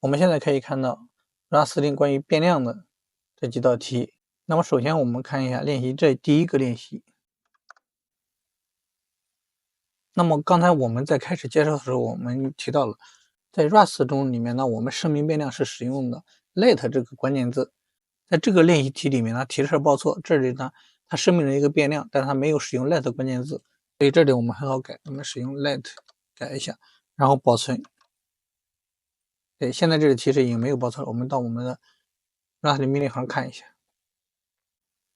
我们现在可以看到 Rust 里关于变量的这几道题。那么首先我们看一下练习这第一个练习。那么刚才我们在开始介绍的时候，我们提到了，在 Rust 中里面呢，我们声明变量是使用的 let 这个关键字。在这个练习题里面呢，提示报错，这里呢它声明了一个变量，但是它没有使用 let 关键字，所以这里我们很好改，我们使用 let 改一下，然后保存。对，现在这个提示已经没有报错了，我们到我们的 Rust 命令行看一下。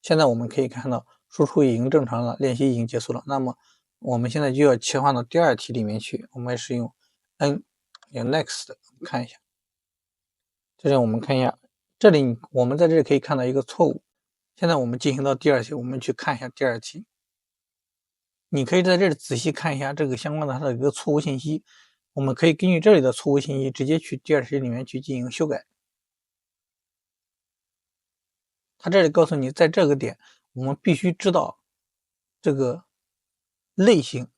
现在我们可以看到输出已经正常了，练习已经结束了。那么我们现在就要切换到第二题里面去，我们使用 n 有 next 看一下。这里我们看一下，这里我们在这里可以看到一个错误。现在我们进行到第二题，我们去看一下第二题。你可以在这里仔细看一下这个相关的它的一个错误信息，我们可以根据这里的错误信息直接去第二题里面去进行修改。它这里告诉你，在这个点我们必须知道这个类型。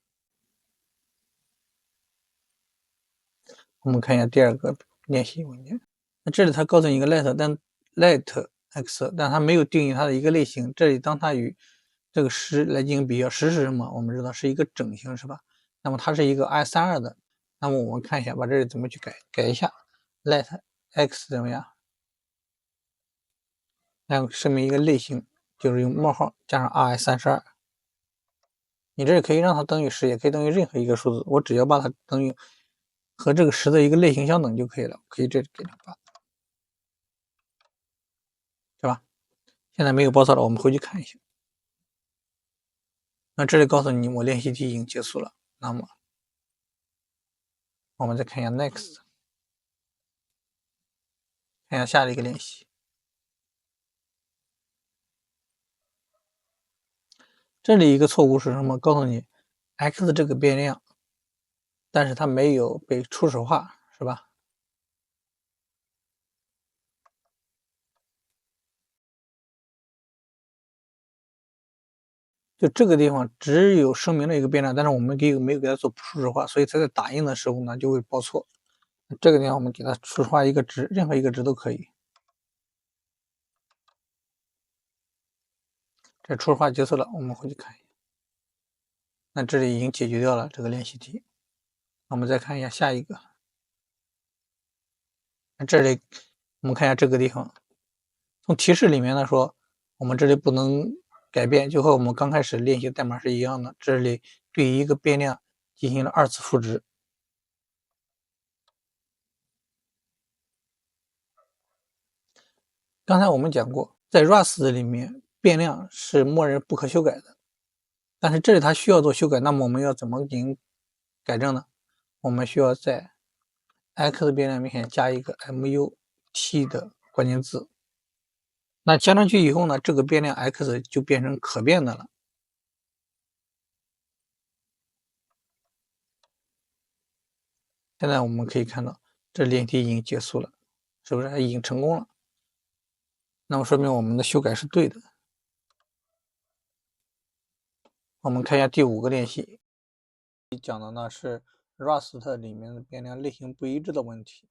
我们看一下第二个练习文件，那这里它告诉你一个 let x， 但它没有定义它的一个类型。这里当它与这个10来进行比较，10是什么？我们知道是一个整形，是吧？那么它是一个 i32的，那么我们看一下，把这里怎么去改一下 let x 怎么样？然后声明一个类型，就是用冒号加上 i32。你这里可以让它等于10，也可以等于任何一个数字，我只要把它等于和这个10的一个类型相等就可以了，可以这里给它8，是吧？现在没有报错了，我们回去看一下。那这里告诉你我练习题已经结束了，那么我们再看一下 next， 看一下下一个练习。这里一个错误是什么？告诉你 x 这个变量，但是它没有被初始化，是吧？就这个地方只有声明了一个变量，但是我们没有给它做初始化，所以它在打印的时候呢就会报错。这个地方我们给它初始化一个值，任何一个值都可以。这初始化结束了，我们回去看一下。那这里已经解决掉了这个练习题。我们再看一下下一个。那这里我们看一下这个地方，从提示里面呢说，我们这里不能改变，就和我们刚开始练习代码是一样的。这里对一个变量进行了2次赋值。刚才我们讲过，在 Rust 里面变量是默认不可修改的，但是这里它需要做修改，那么我们要怎么进行改正呢？我们需要在 x 变量面前加一个 mut 的关键字。那加上去以后呢，这个变量 x 就变成可变的了。现在我们可以看到，这练习题已经结束了，是不是？已经成功了。那么说明我们的修改是对的。我们看一下第5个练习，讲的呢是 Rust 里面的变量类型不一致的问题。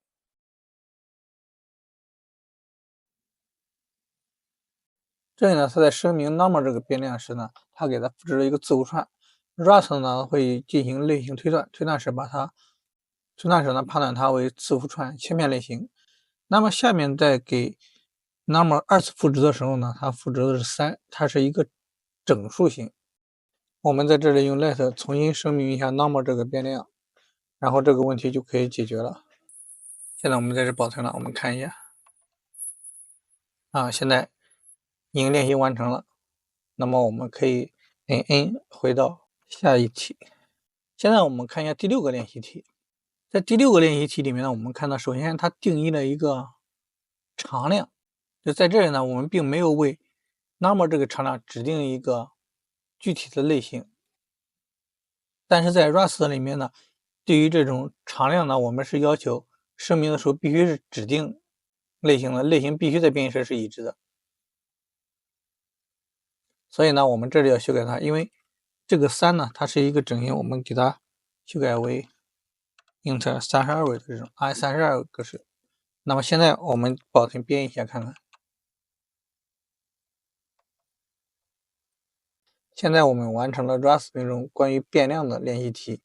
这里呢，它在声明 normal 这个变量时呢，它给它赋值了一个字符串。Rust 呢会进行类型推断，推断时呢判断它为字符串切片类型。那么下面在给 normal 2次赋值的时候呢，它赋值的是3，它是一个整数型。我们在这里用 let 重新声明一下 normal 这个变量，然后这个问题就可以解决了。现在我们在这保存了，我们看一下。现在已经练习完成了。那么我们可以按 N 回到下一题。现在我们看一下第6个练习题。在第6个练习题里面呢，我们看到首先它定义了一个常量，就在这里呢，我们并没有为 normal 这个常量指定一个具体的类型。但是在 Rust 里面呢，对于这种常量呢，我们是要求声明的时候必须是指定类型的，类型必须在编译时是已知的。所以呢，我们这里要修改它，因为这个3呢，它是一个整形，我们给它修改为 int 32位的这种 i32个式。那么现在我们保存编一下看看。现在我们完成了 Rust 中关于变量的练习题。